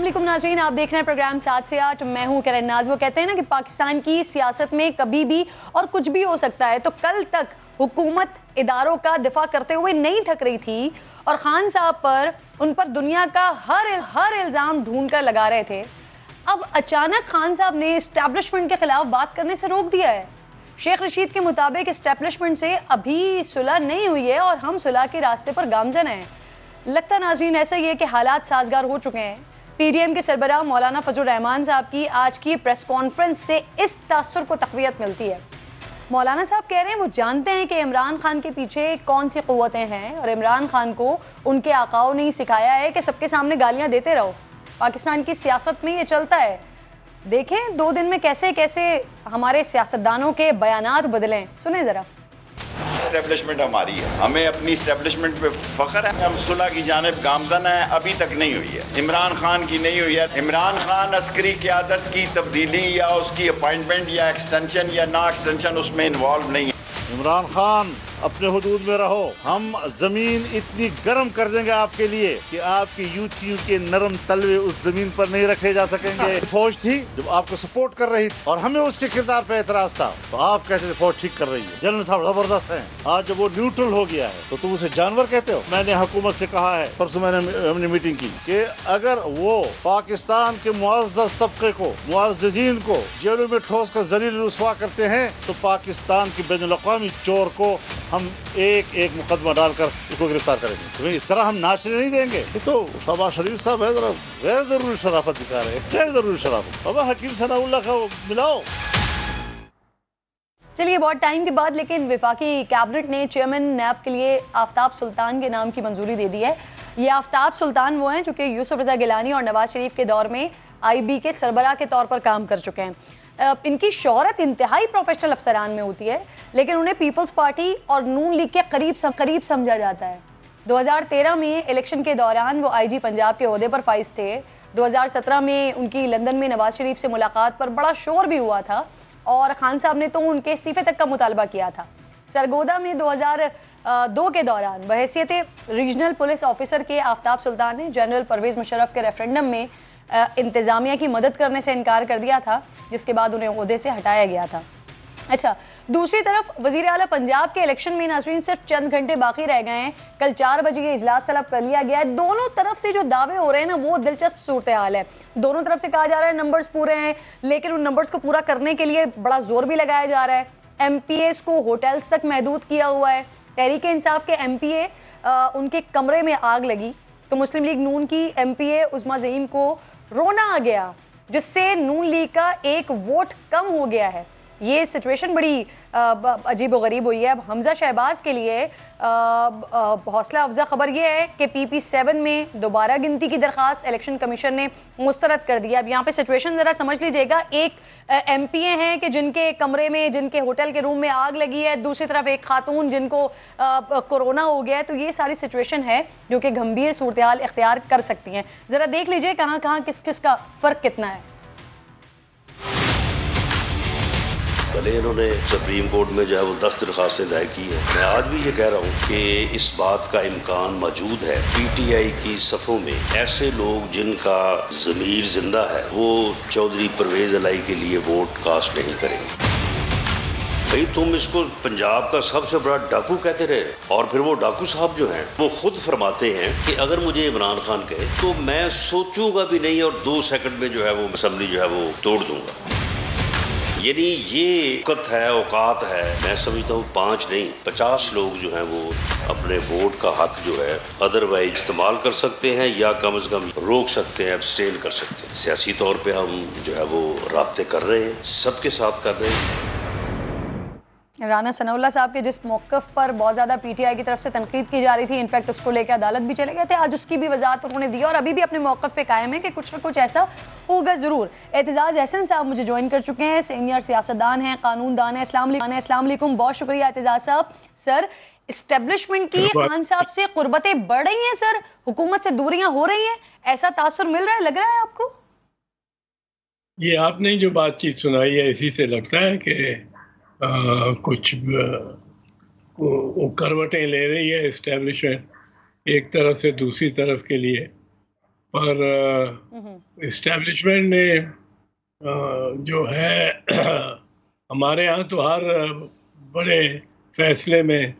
वालेकुम नाज़रीन, आप देख रहे हैं प्रोग्राम 7 से 8। मैं हूं करण नाज। वो कहते हैं ना कि पाकिस्तान की सियासत में कभी भी और कुछ भी हो सकता है, तो कल तक हुकूमत इदारों का दिफा करते हुए नहीं थक रही थी और खान साहब पर उन पर दुनिया का हर इल्ज़ाम ढूंढ कर लगा रहे थे। अब अचानक खान साहब ने इस्टेब्लिशमेंट के खिलाफ बात करने से रोक दिया है। शेख रशीद के मुताबिक इस्टेब्लिशमेंट से अभी सुलह नहीं हुई है और हम सुलह के रास्ते पर गामजन हैं। लगता नाज़रीन ऐसा ही है कि हालात साजगार हो चुके हैं। पीडीएम के सरबराह मौलाना फजलुर रहमान साहब की आज की प्रेस कॉन्फ्रेंस से इस तासुर को तक़वियत मिलती है। मौलाना साहब कह रहे हैं वो जानते हैं कि इमरान खान के पीछे कौन सी क़ुव्वतें हैं और इमरान खान को उनके आकाओं ने सिखाया है कि सबके सामने गालियां देते रहो। पाकिस्तान की सियासत में ये चलता है। देखें 2 दिन में कैसे कैसे हमारे सियासतदानों के बयानात बदलें। सुने जरा। इस्टेब्लिशमेंट हमारी है, हमें अपनी इस्टेब्लिशमेंट पे फख्र है। हम सुलह की जानिब गामजन है, अभी तक नहीं हुई है। इमरान खान की नहीं हुई है। इमरान खान अस्करी क़यादत की तब्दीली या उसकी अपॉइंटमेंट या एक्सटेंशन या ना एक्सटेंशन उसमें इन्वॉल्व नहीं है। इमरान खान अपने हुदूद में रहो, हम जमीन इतनी गर्म कर देंगे आपके लिए कि आपके यूथियों के नरम तलवे उस जमीन पर नहीं रखे जा सकेंगे। फौज थी जब आपको सपोर्ट कर रही थी और हमें उसके किरदार पे एतराज था, तो आप कहते थे फौज ठीक कर रही है, जनरल साहब जबरदस्त हैं। आज जब वो न्यूट्रल हो गया है तो तुम उसे जानवर कहते हो। मैंने हुकूमत से कहा है, परसों हमने मीटिंग की, कि अगर वो पाकिस्तान के मुअज़्ज़ज़ तबके को, मुअज़्ज़ज़ीन को जेलों में ठोस कर ज़लील रुस्वा करते हैं, तो पाकिस्तान के बैनुल-अक़वामी चोर को हम एक एक मुकदमा डालकर इसको गिरफ्तार करेंगे। तो इस तरह हम नाचने नहीं देंगे। ये तो शहबाज शरीफ साहब है, जरा गैर जरूरी शराफत दिखा रहे हैं, गैर जरूरी शराफत। बाबा हकीम सनाउल्लाह का मिलाओ। चलिए बहुत टाइम के बाद लेकिन वफाकी कैबिनेट ने चेयरमैन नैब के लिए आफ्ताब सुल्तान के नाम की मंजूरी दे दी है। ये आफ्ताब सुल्तान वो हैं जो कि यूसुफ रजा गिलानी और नवाज शरीफ के दौर में IB के सरबराह के तौर पर काम कर चुके हैं। इनकी शोहरत इंतहाई प्रोफेशनल अफसरान में होती है, लेकिन उन्हें पीपल्स पार्टी और नून लीग के करीब समझा जाता है। 2013 में इलेक्शन के दौरान वो IG पंजाब के ओहदे पर फाइज थे। 2017 में उनकी लंदन में नवाज शरीफ से मुलाकात पर बड़ा शोर भी हुआ था और खान साहब ने तो उनके इस्तीफे तक का मुतालबा किया था। सरगोदा में 2002 के दौरान बहैसियत रीजनल पुलिस ऑफिसर के आफ्ताब सुल्तान ने जनरल परवेज़ मुशर्रफ के रेफरेंडम में इंतज़ामिया की मदद करने से इनकार कर दिया था, जिसके बाद उन्हें ओहदे से हटाया गया था। अच्छा, दूसरी तरफ वज़ीर आला पंजाब के इलेक्शन में नाज़रीन सिर्फ चंद घंटे बाकी रह गए हैं। कल 4 बजे ये इजलास तलब कर लिया गया है। दोनों तरफ से जो दावे हो रहे हैं ना, वो दिलचस्प सूरत हाल है। दोनों तरफ से कहा जा रहा है नंबर्स पूरे हैं, लेकिन उन नंबर्स को पूरा करने के लिए बड़ा जोर भी लगाया जा रहा है। MPAs को होटल्स तक महदूद किया हुआ है। तहरीक इंसाफ के MPA उनके कमरे में आग लगी तो मुस्लिम लीग नून की MPA उस्मा ज़हीम को रोना आ गया, जिससे नून लीग का एक वोट कम हो गया है। ये सिचुएशन बड़ी अजीब व गरीब हुई है। अब हमजा शहबाज के लिए हौसला अफजा खबर यह है कि PP7 में दोबारा गिनती की दरख्वास्त इलेक्शन कमीशन ने मुस्तरद कर दिया। अब यहाँ पे सिचुएशन ज़रा समझ लीजिएगा। एक MPA हैं कि जिनके कमरे में, जिनके होटल के रूम में आग लगी है, दूसरी तरफ एक खातून जिनको कोरोना हो गया है। तो ये सारी सिचुएशन है जो कि गंभीर सूरत हाल इख्तियार कर सकती हैं। ज़रा देख लीजिए कहाँ कहाँ किस किस का फ़र्क कितना है। भले इन्होंने सुप्रीम कोर्ट में जो है वो 10 दरखास्तें दायर की है। मैं आज भी ये कह रहा हूँ कि इस बात का इम्कान मौजूद है PTI की सफ़ों में ऐसे लोग जिनका ज़मीर जिंदा है, वो चौधरी परवेज़ अलाई के लिए वोट कास्ट नहीं करेंगे। भाई तुम इसको पंजाब का सबसे बड़ा डाकू कहते रहे, और फिर वो डाकू साहब जो हैं वो खुद फरमाते हैं कि अगर मुझे इमरान खान कहे तो मैं सोचूंगा भी नहीं और 2 सेकंड में जो है वो असम्बली जो है वो तोड़ दूंगा। यानी ये औकात है। मैं समझता हूँ 5 नहीं 50 लोग जो हैं वो अपने वोट का हक जो है अदरवाइज इस्तेमाल कर सकते हैं या कम से कम रोक सकते हैं, अब्सटेन कर सकते हैं। सियासी तौर पे हम जो है वो राब्ते कर रहे हैं, सबके साथ कर रहे हैं। राना सनाउल्लाह साहब के जिस मौक़िफ़ पर बहुत ज़्यादा PTI की तरफ से तनकीद की जा रही थी, इनफैक्ट उसको लेकर अदालत भी चले गए थे, आज उसकी भी वजाहत उन्होंने दी और अभी भी अपने मौक़िफ़ पे कायम है कि कुछ ना कुछ ऐसा होगा ज़रूर। एतजाज़ एहसन साहब मुझे ज्वाइन कर चुके हैं, सीनियर सियासतदान हैं, कानूनदान हैं। अस्सलाम वालेकुम, बहुत शुक्रिया एतजाज़ साहब। सर, इस्टेब्लिशमेंट की खान साहब से कुर्बतें बढ़ रही हैं सर, हुकूमत से दूरियां हो रही हैं, ऐसा तासुर मिल रहा है, लग रहा है आपको? ये आपने जो बातचीत सुनाई है इसी से लगता है कि कुछ वो करवटें ले रही है इस्टेब्लिशमेंट एक तरफ से दूसरी तरफ के लिए, पर इस्टेब्लिशमेंट ने जो है हमारे यहाँ तो हर बड़े फैसले में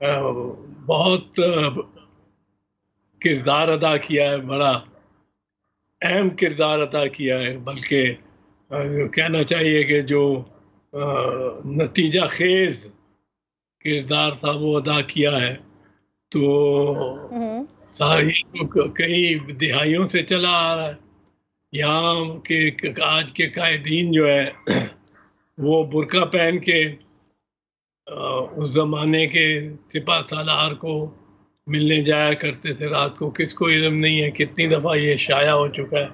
बहुत किरदार अदा किया है, बड़ा अहम किरदार अदा किया है, बल्कि कहना चाहिए कि जो नतीजा खेज किरदार था वो अदा किया है। तो तो कई दिहाइयों से चला आ रहा है। यहाँ के आज के कायदीन जो है वो बुर्का पहन के उस जमाने के सिपा सालार को मिलने जाया करते थे रात को। किसको इल्म नहीं है कितनी दफ़ा ये शाया हो चुका है,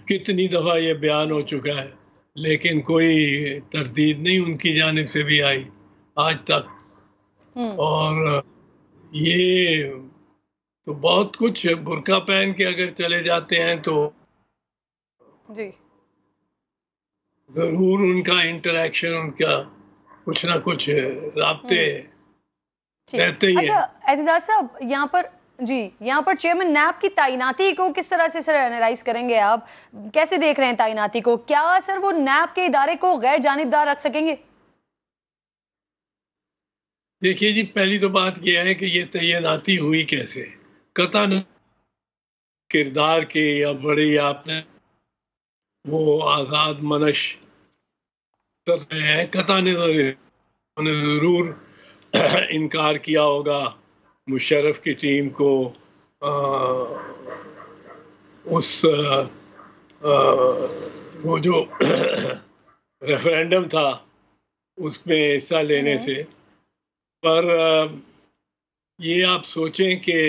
कितनी दफ़ा ये बयान हो चुका है, लेकिन कोई तरदीद नहीं उनकी जानिब से भी आई आज तक। और ये तो बहुत कुछ बुर्का पहन के अगर चले जाते हैं तो जी जरूर उनका इंटरेक्शन, उनका कुछ ना कुछ राब्ते रहते ही अच्छा एतजाज साहब, यहाँ पर चेयरमैन नैब की तैनाती को किस तरह से सर एनालाइज करेंगे आप? कैसे देख रहे हैं तैनाती को? क्या सर वो नैब के इदारे को गैर जानिबदार रख सकेंगे? देखिए जी, पहली तो बात यह है कि ये तैनाती हुई कैसे। कतन किरदार के या बड़ी आपने वो आज़ाद मनश कर रहे हैं, कतन ने ज़रूर इनकार किया होगा मुशर्रफ की टीम को उस वो जो रेफरेंडम था उसमें हिस्सा लेने से। पर ये आप सोचें कि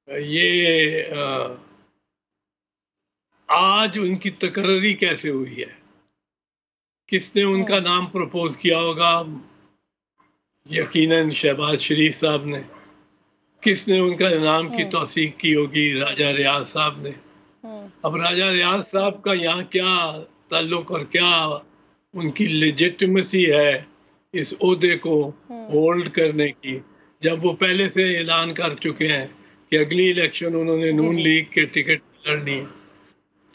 ये आज उनकी तकर्री कैसे हुई है, किसने उनका नाम प्रपोज किया होगा? यकीनन शहबाज शरीफ साहब ने। किसने उनका नाम की तौसीक की होगी? राजा रियाज साहब ने। अब राजा रियाज साहब का यहाँ क्या ताल्लुक और क्या उनकी लेजिटिमेसी है इस ओहदे को होल्ड करने की, जब वो पहले से ऐलान कर चुके हैं कि अगली इलेक्शन उन्होंने नून लीग के टिकट लड़नी है।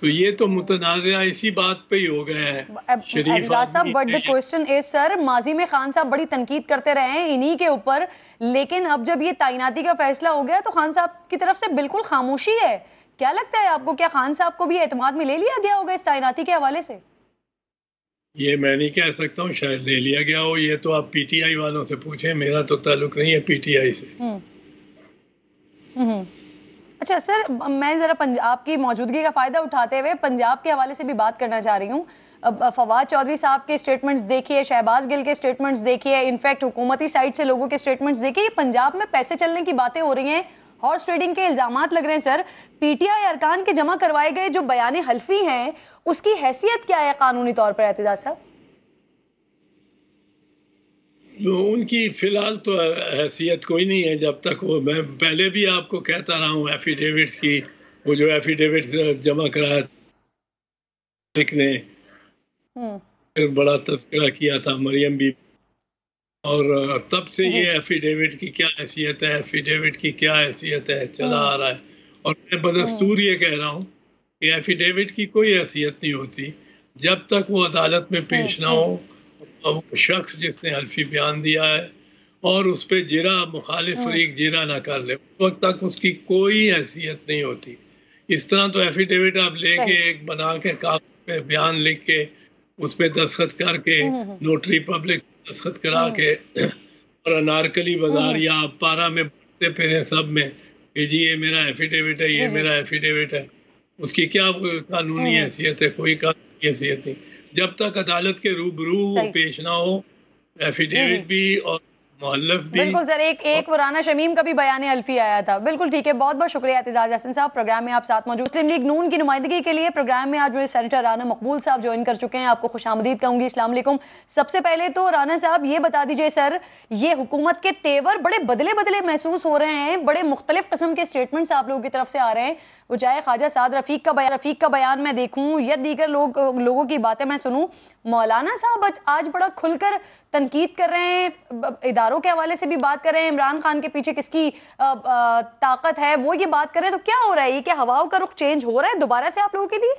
तो ये तो मुतनाज़ा इसी बात पे ही हो गए हैं शरीफ साहब। But the question is sir, माजी में खान साहब बड़ी तनकीद करते रहे हैं इन्हीं के ऊपर, लेकिन अब जब ये तैनाती का फैसला हो गया तो खान साहब की तरफ से बिल्कुल खामोशी है। क्या लगता है आपको, क्या खान साहब को भी एतमाद में ले लिया गया होगा इस तैनाती के हवाले से? ये मैं नहीं कह सकता हूँ, शायद ले लिया गया हो। ये तो आप पीटीआई वालों से पूछें, मेरा तो ताल्लुक नहीं है पीटीआई से। अच्छा सर, मैं ज़रा पंजाब की मौजूदगी का फ़ायदा उठाते हुए पंजाब के हवाले से भी बात करना चाह रही हूँ। फवाद चौधरी साहब के स्टेटमेंट्स देखिए, शहबाज गिल के स्टेटमेंट्स देखिए, इनफैक्ट हुकूमती साइड से लोगों के स्टेटमेंट्स देखिए। ये पंजाब में पैसे चलने की बातें हो रही हैं, हॉर्स ट्रेडिंग के इल्ज़ामात लग रहे हैं सर। पीटीआई अरकान के जमा करवाए गए जो बयान हल्फी हैं उसकी हैसियत क्या है कानूनी तौर पर एतजाज साहब? उनकी फिलहाल तो हैसियत कोई नहीं है जब तक वो, मैं पहले भी आपको कहता रहा हूँ एफिडेविट्स की, वो जो एफिडेविट्स जमा कराया ने फिर बड़ा तस्करा किया था मरियम भी, और तब से ये एफिडेविट की क्या हैसियत है, एफिडेविट की क्या हैसियत है चला आ रहा है। और मैं बदस्तूर ये कह रहा हूँ कि एफिडेविट की कोई हैसियत नहीं होती जब तक वो अदालत में पेश ना हो। अब शख्स जिसने हल्फी बयान दिया है और उस पर जिरा मुखालिफ फरीक जिरा ना कर ले, उस वक्त तक उसकी कोई हैसियत नहीं होती। इस तरह तो एफिडेविट आप लेके एक बना के कागज पे बयान लिख के उस पर दस्तखत करके नोटरी पब्लिक दस्तखत करा के और अनारकली बाजार या पारा में बढ़ते फिरे सब में कि जी ये मेरा एफिडेविट है, ये मेरा एफिडेविट है, उसकी क्या कानूनी हैसियत है? कोई कानूनी हैसियत नहीं जब तक अदालत के रूबरू वो पेश ना हो। एफिडेविट भी और मुअल्लफ भी। बिल्कुल सर, एक वराना शमीम का भी बयान हल्फी आया था। बिल्कुल ठीक है, बहुत बहुत शुक्रिया एतजाज हसन साहब, प्रोग्राम में आप साथ मौजूद। मुस्लिम लीग नून की नुमाइंदगी के लिए प्रोग्राम में आज मेरे सेनेटर राना मकबूल साहब ज्वाइन कर चुके हैं। आपको खुशामदीद कहूंगी, अस्सलाम वालेकुम। सबसे पहले तो राना साहब ये बता दीजिए सर, ये हुकूमत के तेवर बड़े बदले बदले महसूस हो रहे हैं, बड़े मुख्तलिफ किस्म के स्टेटमेंट्स आप लोगों की तरफ से आ रहे हैं। वो चाहे ख्वाजा साद रफीक का बयान मैं देखूं या दीगर लोगों की बातें मैं सुनूं, मौलाना साहब आज बड़ा खुलकर तनकीद कर रहे हैं, इदारों के हवाले से भी बात कर रहे हैं, इमरान खान के पीछे किसकी ताकत है वो ये बात कर रहे हैं, तो क्या हो रहा है? ये क्या हवाओं का रुख चेंज हो रहा है दोबारा से आप लोगों के लिए?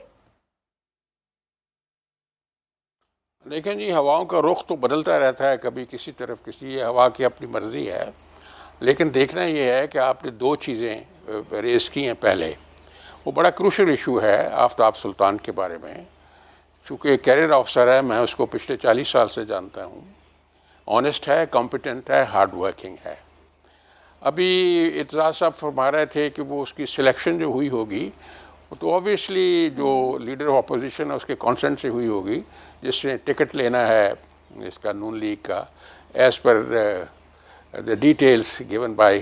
लेकिन जी हवाओं का रुख तो बदलता रहता है, कभी किसी तरफ किसी, ये हवा की अपनी मर्जी है। लेकिन देखना ये है कि आपने दो चीज़ें रेज़ की हैं पहले, वो बड़ा क्रूशल इशू है आफ्ताब सुल्तान के बारे में। चूँकि कैरियर ऑफिसर है, मैं उसको पिछले 40 साल से जानता हूँ, ऑनेस्ट है, कॉम्पिटेंट है, हार्ड वर्किंग है। अभी इत्ज़ाज़ साहब फरमा रहे थे कि वो उसकी सिलेक्शन जो हुई होगी तो ऑब्वियसली जो लीडर ऑफ अपोजिशन है उसके कॉन्सेंट से हुई होगी, जिसने टिकट लेना है इसका नून लीग का, as per the details given by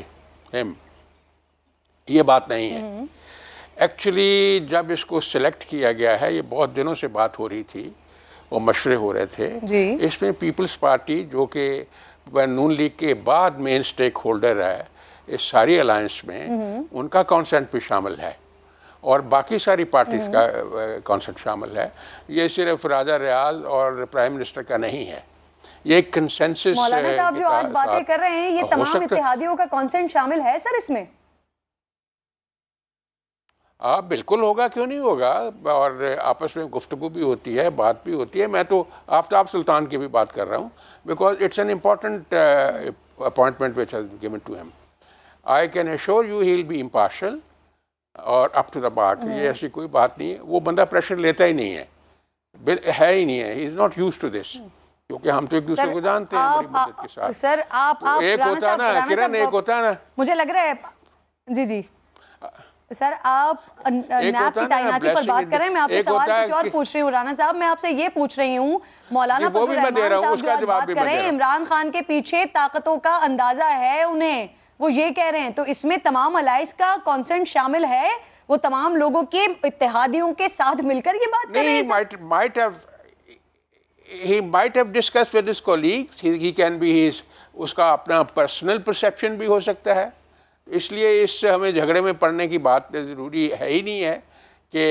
him. ये बात नहीं है। एक्चुअली जब इसको सिलेक्ट किया गया है, ये बहुत दिनों से बात हो रही थी, वो मशवरे हो रहे थे। इसमें पीपल्स पार्टी जो कि नून लीग के बाद मेन स्टेक होल्डर है इस सारी अलायंस में, उनका कॉन्सेंट भी शामिल है और बाकी सारी पार्टीज का कॉन्सेंट शामिल है। ये सिर्फ राजा रियाज और प्राइम मिनिस्टर का नहीं है, ये एक कंसेंसस। मौलाना साहब जो आज बातें कर रहे हैं, ये तमाम इत्तेहादियों का कॉन्सेंट शामिल है सर इसमें? बिल्कुल होगा, क्यों नहीं होगा। और आपस में गुफ्तगू भी होती है, बात भी होती है। मैं तो आफ्ताब सुल्तान की भी बात कर रहा हूँ, because it's an important appointment which has been given to him. I can assure you he will be impartial और अप टू द मार्क। ये ऐसी कोई बात नहीं है, वो बंदा प्रेशर लेता ही नहीं है ही नहीं है। He is not used to this, क्योंकि हम तो एक दूसरे को जानते हैं बड़ी मदद के साथ। सर आप एक होता है ना किरण, एक होता है ना, मुझे लग रहा है जी सर आप नैब की तैनाती पर बात कर रहे हैं। मैं आपसे सवाल कुछ और पूछ रही हूँ राना साहब, मैं आपसे ये पूछ रही हूँ, मौलाना फजल रहमान साहब जो आज बात कर रहे हैं इमरान खान के पीछे ताकतों का अंदाजा है उन्हें, वो ये कह रहे हैं, तो इसमें तमाम अलायंस का कॉन्सेंट शामिल है? वो तमाम लोगों के इत्तेहादियों के साथ मिलकर ये बात कर रहे हैं? He might have discussed with his colleagues. He can be his, उसका अपना पर्सनल परसेप्शन भी हो सकता है। इसलिए इससे हमें झगड़े में पड़ने की बात ज़रूरी है ही नहीं है कि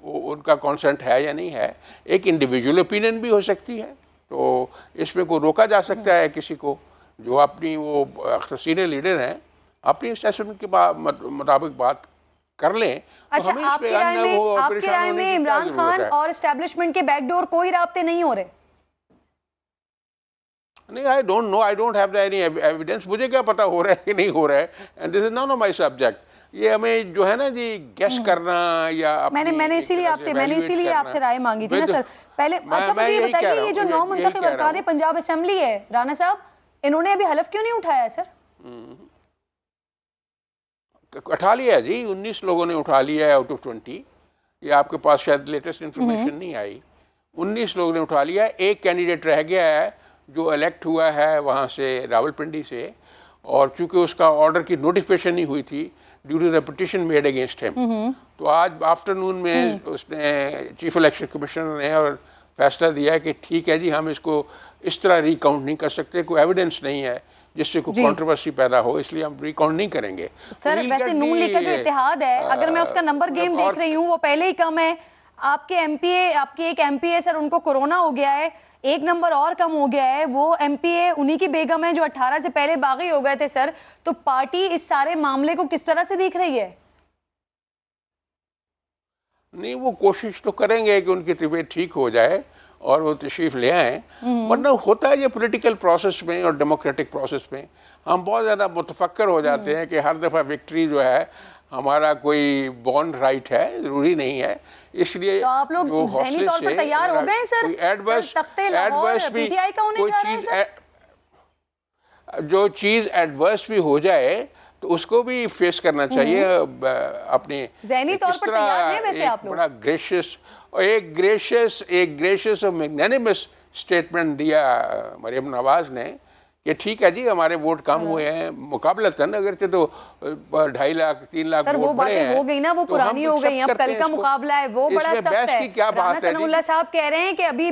उनका कॉन्सेंट है या नहीं है। एक इंडिविजुअल ओपिनियन भी हो सकती है, तो इसमें को रोका जा सकता है किसी को जो अपनी वो सीनियर लीडर हैं अपनी असेसमेंट के मुताबिक बात कर लें। अच्छा, तो आपकी राय में इमरान खान और एस्टेब्लिशमेंट के बैकडोर कोई राब्ते नहीं हो रहे? नहीं, I don't know, I don't have any evidence. मुझे क्या पता हो रहा है कि नहीं हो रहा है, and this is not my subject. ये हमें जो है ना जी गेस करना या मैंने इसीलिए आपसे राय मांगी थी ना सर पहले। अच्छा मुझे ये बताइए, ये जो 9 मुंतखब अरकान पंजाब असेंबली है राना साहब, इन्होंने अभी हलफ क्यों नहीं उठाया सर? उठा लिया है जी, 19 लोगों ने उठा लिया है आउट ऑफ 20। ये आपके पास शायद लेटेस्ट इंफॉर्मेशन नहीं आई। 19 लोगों ने उठा लिया है। एक कैंडिडेट रह गया है जो इलेक्ट हुआ है वहाँ से रावलपिंडी से, और चूंकि उसका ऑर्डर की नोटिफिकेशन नहीं हुई थी due to the petition made against him, तो आज आफ्टरनून में उसने चीफ इलेक्शन कमिश्नर ने और फैसला दिया है कि ठीक है जी, हम इसको इस तरह रिकाउंट नहीं कर सकते, कोई एविडेंस नहीं है जिससे कोई कंट्रोवर्सी पैदा हो, इसलिए हम रिकाउंट नहीं करेंगे। सर वैसे नून लीग का जो इत्तेहाद है, अगर मैं उसका नंबर गेम देख रही हूँ वो पहले ही कम है। आपके एक एमपीए सर उनको कोरोना हो गया है, एक नंबर और कम हो गया है, वो एमपीए उन्हीं की बेगम है जो 18 से पहले बागी हो गए थे सर। तो पार्टी इस सारे मामले को किस तरह से देख रही है? नहीं, वो कोशिश तो करेंगे कि उनकी तबीयत ठीक हो जाए और वो तशरीफ ले आए, वरना होता है ये पॉलिटिकल प्रोसेस में और डेमोक्रेटिक प्रोसेस में हम बहुत ज़्यादा मुतफक्कर हो जाते हैं कि हर दफ़ा विक्ट्री जो है हमारा कोई बॉन्ड राइट है, ज़रूरी नहीं है। इसलिए तो आप लोग ज़हनी तौर पर तैयार हो गए सर? एडवर्स भी कोई चीज़, जो चीज़ एडवर्स भी हो जाए तो उसको भी फेस करना चाहिए अपने ज़हनी तौर पर तैयार हैं वैसे आप लोग? बड़ा ग्रेशियस और मैग्नेनिमस स्टेटमेंट दिया मरियम नवाज ने कि ठीक है जी, हमारे वोट कम हुए हैं मुकाबलतन, अगर तो 2.5 लाख 3 लाख सर वो बातें हो गई ना, वो पुरानी हो गई। अब कल का मुकाबला है, वो बड़ा सख्त है। क्या बात है? सनाउल्लाह साहब कह रहे हैं कि अभी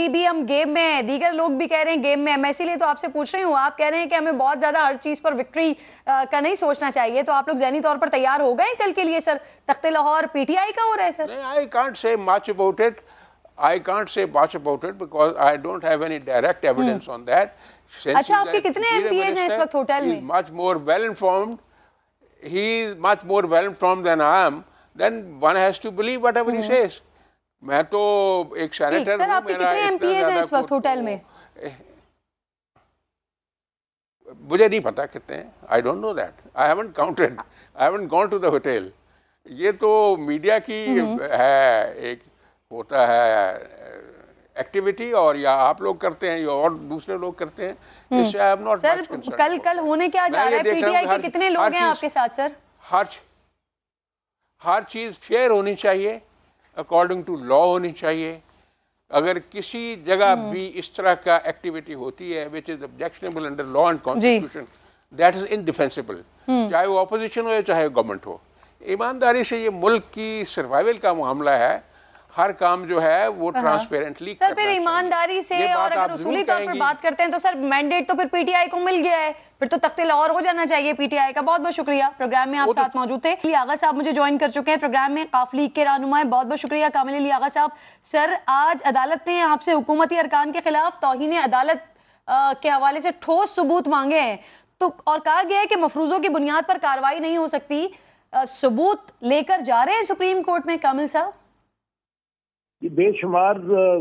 भी हम गेम में हैं, दीगर लोग भी कह रहे हैं गेम में है। मैं इसीलिए तो आपसे पूछ रही हूँ, आप कह रहे हैं कि हमें बहुत ज्यादा हर चीज पर विक्ट्री का नहीं सोचना चाहिए, तो आप लोग ज़हनी तौर पर तैयार हो गए कल के लिए सर? तख्ते लाहौर पीटीआई का हो रहा है sir? I can't say much about it. I can't say much about it because I don't have any direct evidence on that. अच्छा, आपके कितने MPAs हैं इस वक्त होटल में? Much more well informed. He is much more well informed than I am. Then one has to believe whatever he says. मैं तो एक सेनेटर हूँ। सर, आपके कितने MPAs हैं इस वक्त होटल में? मुझे नहीं पता कितने हैं। I don't know that. I haven't counted. I haven't gone to the hotel. ये तो मीडिया की है, एक होता है एक्टिविटी, और या आप लोग करते हैं या और दूसरे लोग करते हैं। इससे आई एम नॉट सर, कल होने क्या जा रहा है? पीटीआई के कितने लोग हैं आपके साथ सर? हर चीज फेयर होनी चाहिए, अकॉर्डिंग टू लॉ होनी चाहिए। अगर किसी जगह भी इस तरह का एक्टिविटी होती है which is objectionable under law and constitution, that is indefensible, चाहे वो ऑपोजिशन हो या चाहे गवर्नमेंट हो। ईमानदारी से ये मुल्क की सर्वाइवल का मामला है, हर काम जो है वो ट्रांसपेरेंटली सर फिर ईमानदारी से, और अगर उसूली तौर पर बात करते हैं तो सर मैंडेट तो फिर पीटीआई को मिल गया है, फिर तो तख्ते लाहौर हो जाना चाहिए पीटीआई का। बहुत बहुत शुक्रिया, प्रोग्राम में आप साथ मौजूद थे। अली आगा साहब मुझे ज्वाइन कर चुके हैं प्रोग्राम में, काफ लीग के रहनुमा है। बहुत बहुत शुक्रिया कामिल अली आगा साहब। सर, आज अदालत ने आपसे हुकूमती अरकान के खिलाफ तौहीन अदालत के हवाले से ठोस सबूत मांगे हैं, तो और कहा गया है कि मफरूजों की बुनियाद पर कार्रवाई नहीं हो सकती। सबूत लेकर जा रहे हैं सुप्रीम कोर्ट में कामिल साहब? बेशुमार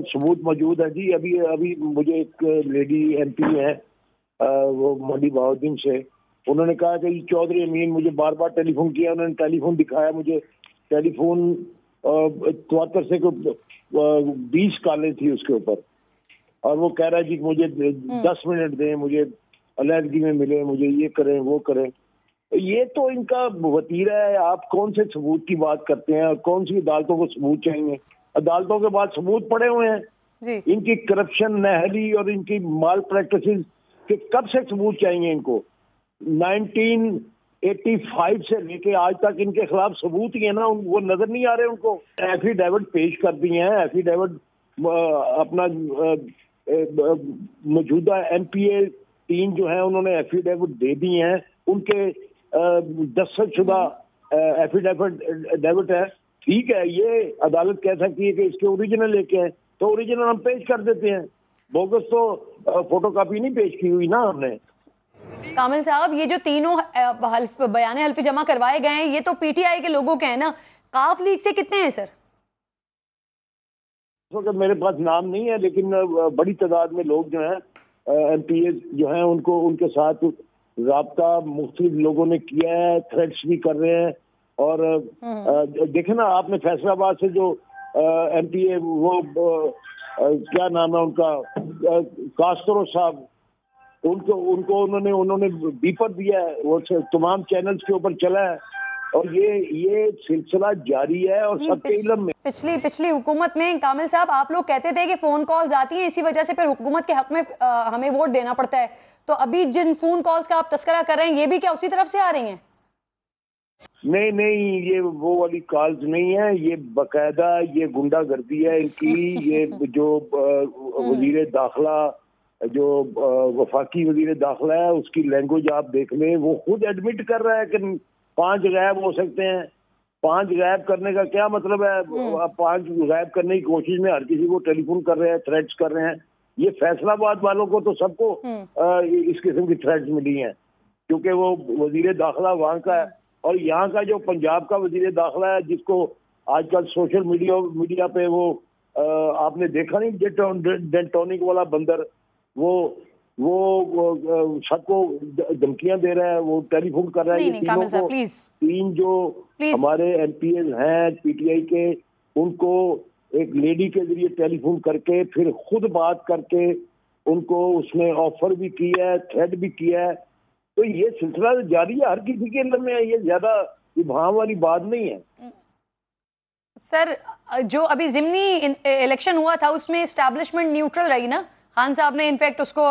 सबूत मौजूद है जी। अभी मुझे एक लेडी MP है, वो मंडी बहाउद्दीन से, उन्होंने कहा कि चौधरी अमीन, मुझे बार बार टेलीफोन किया, उन्होंने टेलीफोन दिखाया मुझे, टेलीफोन 74 से 20 कॉलें थी उसके ऊपर, और वो कह रहा है जी मुझे 10 मिनट दें, मुझे अलहदगी में मिले, मुझे ये करें वो करें। ये तो इनका वतीरा है। आप कौन से सबूत की बात करते हैं और कौन सी अदालतों को सबूत चाहिए? अदालतों के बाद सबूत पड़े हुए हैं जी। इनकी करप्शन, नहली और इनकी माल प्रैक्टिसेस के कब से सबूत चाहिए इनको? 1985 से लेके आज तक इनके खिलाफ सबूत ही है ना, वो नजर नहीं आ रहे उनको। एफिडेविट पेश कर दिए हैं, एफिडेविट अपना मौजूदा MPA 3 जो है उन्होंने एफिडेविट दे दिए हैं, उनके दस्तखतशुदा एफिडेविट है। ठीक है, ये अदालत कह सकती है कि इसके ओरिजिनल लेके हैं, तो ओरिजिनल हम पेश कर देते हैं। बोगस तो फोटोकॉपी नहीं पेश की हुई ना हमने। कामिल साहब, ये जो तीनों बयान हल्फी जमा करवाए गए हैं, ये तो पीटीआई के लोगों के हैं ना। काफ लीग से कितने हैं सर? तो मेरे पास नाम नहीं है, लेकिन बड़ी तादाद में लोग जो हैं MPA जो हैं उनको, उनके साथ राब्ता मुख्तलिफ लोगों ने किया है, थ्रेट्स भी कर रहे हैं। और देखे ना आपने फैसलाबाद से जो MPA वो क्या नाम है उनका, कास्त्रो साहब, उनको उन्होंने बीपर दिया है, वो तमाम चैनल्स के ऊपर चला है, और ये सिलसिला जारी है और सबके इल्म में। पिछली हुकूमत में कामिल साहब आप लोग कहते थे कि फोन कॉल्स आती हैं, इसी वजह से फिर हुकूमत के हक में हमें वोट देना पड़ता है, तो अभी जिन फोन कॉल्स का आप तस्करा कर रहे हैं, ये भी क्या उसी तरफ से आ रही हैं? नहीं, ये वो वाली कॉल्स नहीं है, ये बकायदा ये गुंडागर्दी है इनकी। ये जो वजीर दाखिला, जो वफाकी वजीर दाखिला है, उसकी लैंग्वेज आप देख लें, वो खुद एडमिट कर रहा है कि 5 गायब हो सकते हैं। 5 गायब करने का क्या मतलब है? 5 गायब करने की कोशिश में हर किसी को टेलीफोन कर रहे हैं, थ्रेट्स कर रहे हैं। ये फैसलाबाद वालों को तो सबको इस किस्म की थ्रेट्स मिली हैं, क्योंकि वो वजीर दाखिला वहाँ का है, और यहाँ का जो पंजाब का वजीर दाखिला है, जिसको आजकल सोशल मीडिया पे वो आपने देखा नहीं, डेंटोनिक वाला बंदर, वो सबको धमकियां दे रहा है, वो टेलीफोन कर रहा है। ये तीन जो हमारे MPA हैं PTI के, उनको एक लेडी के जरिए टेलीफोन करके फिर खुद बात करके उनको उसने ऑफर भी किया है, थ्रेट भी किया है। तो ये सिलसिला जारी है, हर किसी के अंदर में है, ये ज्यादा इबाम वाली बात नहीं है। सर, जो अभी जिमनी इलेक्शन हुआ था उसमें एस्टैब्लिशमेंट न्यूट्रल रही ना, खान साहब ने इनफैक्ट उसको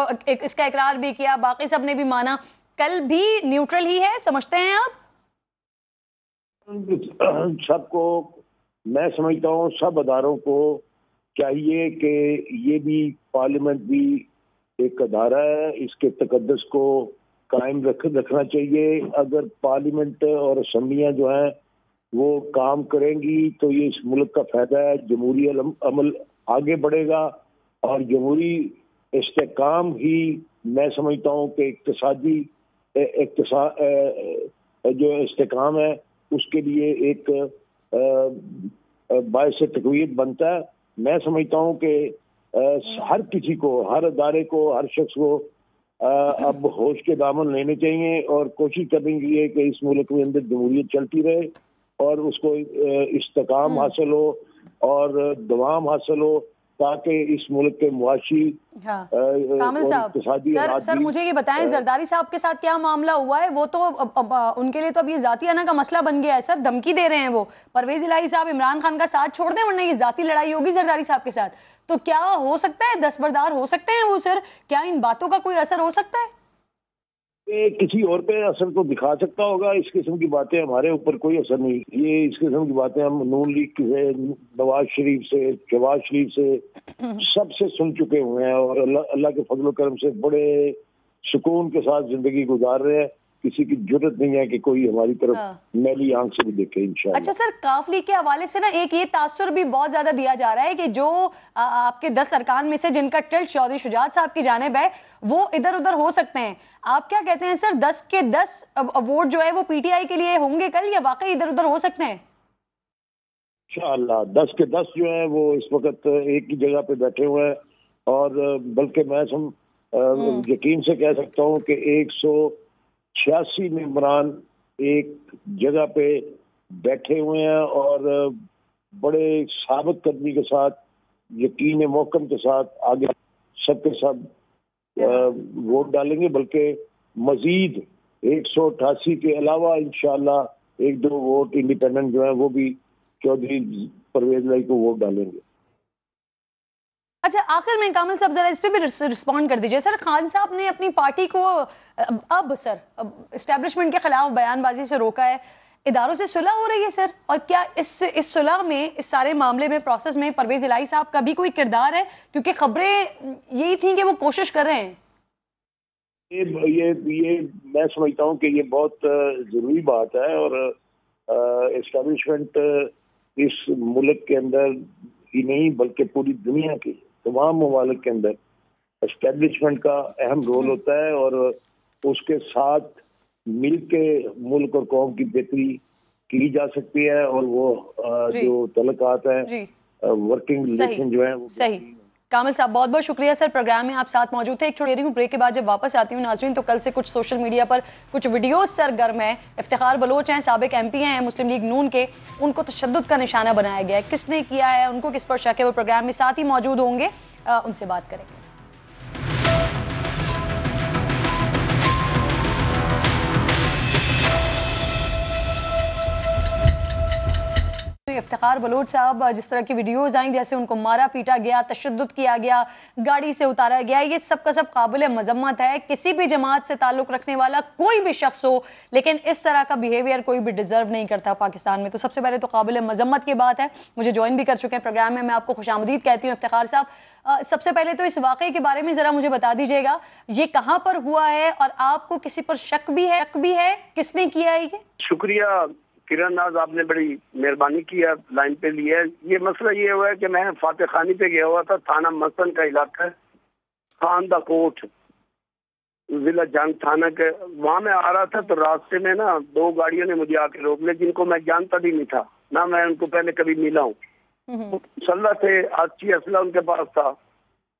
इसका इकरार भी किया, बाकी सब ने भी माना, कल भी न्यूट्रल ही है, समझते हैं आप? सबको मैं समझता हूँ, सब अदारों को चाहिए कि ये भी पार्लियामेंट भी एक अदारा है, इसके तकद्दुस को कायम रखना चाहिए। अगर पार्लियामेंट और असम्बलियाँ जो हैं वो काम करेंगी तो ये इस मुल्क का फायदा है, जमहूरी अमल आगे बढ़ेगा और जमहूरी इस्तेकाम ही मैं समझता हूँ कि इक्तिसादी जो इस्तेकाम है उसके लिए एक बायस तक़वीयत बनता है। मैं समझता हूँ कि हर किसी को, हर अदारे को, हर शख्स को अब होश के दामन लेने चाहिए और कोशिश करनी चाहिए कि इस मुल्क के अंदर जमहूरियत चलती रहे और उसको इस्तेकाम हासिल हो और दवाम हासिल हो, ताकि इस मुल्क के मुआशी कामिल साहब सर मुझे ये बताएं, जरदारी साहब के साथ क्या मामला हुआ है? वो तो उनके लिए तो अब ये जाती आना का मसला बन गया है सर, धमकी दे रहे हैं वो। परवेज इलाही साहब इमरान खान का साथ छोड़ दें वरना ये जाती लड़ाई होगी जरदारी साहब के साथ। तो क्या हो सकता है, दस्तबरदार हो सकते हैं वो सर? क्या इन बातों का कोई असर हो सकता है? किसी और पे असर तो दिखा सकता होगा, इस किस्म की बातें हमारे ऊपर कोई असर नहीं। ये इस किस्म की बातें हम नून लीग से, नवाज शरीफ से, शहबाज शरीफ से सबसे सुन चुके हुए हैं और अल्लाह के फजल करम से बड़े सुकून के साथ जिंदगी गुजार रहे हैं। किसी की जरूरत नहीं है कि कोई हमारी तरफ मैली आंख से भी देखे इंशाअल्लाह। अच्छा सर, काफ लीग के हवाले से ना एक ये तासुर भी बहुत ज्यादा दिया जा रहा है कि जो आपके 10 अरकान में से जिनका टिल्ट चौधरी शुजात साहब की जानिब है वो इधर उधर हो सकते हैं। आप क्या कहते हैं सर, 10 के 10 वोट जो है वो पीटीआई के लिए होंगे कल, या वाकई इधर उधर हो सकते हैं? इंशाअल्लाह 10 के 10 जो है वो इस वक्त एक ही जगह पे बैठे हुए हैं और बल्कि मैं यकीन से कह सकता हूँ कि 186 मेंबरान एक जगह पे बैठे हुए हैं और बड़े साबित कदमी के साथ, यकीन मोहकम के साथ आगे सबके सब वोट डालेंगे। बल्कि मजीद 188 के अलावा इंशाअल्लाह 1-2 वोट इंडिपेंडेंट जो है वो भी चौधरी परवेज इलाही को वोट डालेंगे। अच्छा, आखिर में कामिल साहब जरा इस पे भी रिस्पॉन्ड कर दीजिए सर। खान साहब ने अपनी पार्टी को अब एस्टेब्लिशमेंट के खिलाफ बयानबाजी से रोका है, इदारों से सुलह हो रही है सर, और क्या इस सुलह में, इस सारे मामले में, प्रोसेस में परवेज इलाही साहब का भी कोई किरदार है? क्योंकि खबरें यही थी कि वो कोशिश कर रहे हैं। ये मैं समझता हूँ कि ये बहुत जरूरी बात है और एस्टेब्लिशमेंट इस मुल्क के अंदर ही नहीं बल्कि पूरी दुनिया के तमाम ममालिक के अंदर एस्टेब्लिशमेंट का अहम रोल होता है और उसके साथ मिलके मुल्क और कौम की बेहतरी की जा सकती है और वो जो तलकात है, वर्किंग रिलेशन जो है वो सही। कामिल साहब बहुत बहुत शुक्रिया सर, प्रोग्राम में आप साथ मौजूद थे। एक छोटी रही हूँ ब्रेक के बाद जब वापस आती हूँ नाजरीन, तो कल से कुछ सोशल मीडिया पर कुछ वीडियोस सरगर्म है। इफ्तिखार बलोच हैं, साबिक MP हैं मुस्लिम लीग नून के, उनको तशद्दुद का निशाना बनाया गया है। किसने किया है, उनको किस पर शक है, वो प्रोग्राम में साथ ही मौजूद होंगे, उनसे बात करेंगे। इफ्तिखार बलोच साहब, जिस तरह की वीडियोस आई जैसे उनको मारा पीटा गया, तशद्दुद किया गया, गाड़ी से उतारा गया, ये सब का सब काबिल मजम्मत है। किसी भी जमात से ताल्लुक रखने वाला कोई भी शख्स हो, लेकिन इस तरह का बिहेवियर कोई भी डिजर्व नहीं करता पाकिस्तान में। तो सबसे पहले तो काबिल मजम्मत की बात है। मुझे ज्वाइन भी कर चुके हैं प्रोग्राम में, मैं आपको खुशामदीद कहती हूँ इफ्तिखार साहब। सबसे पहले तो इस वाकये के बारे में जरा मुझे बता दीजिएगा, ये कहाँ पर हुआ है और आपको किसी पर शक भी है, किसने किया है ये? शुक्रिया किरण नाज, आपने बड़ी मेहरबानी की है, लाइन पे लिया है। ये मसला ये हुआ है कि मैं फातिह खानी पे गया हुआ था, थाना मसन का इलाका है, खान दा कोट, जिला जंग थाना के, वहाँ मैं आ रहा था तो रास्ते में ना 2 गाड़ियों ने मुझे आके रोक लिया, जिनको मैं जानता भी नहीं था, ना मैं उनको पहले कभी मिला हूँ। मुसल्ला थे, अच्छी असला उनके पास था,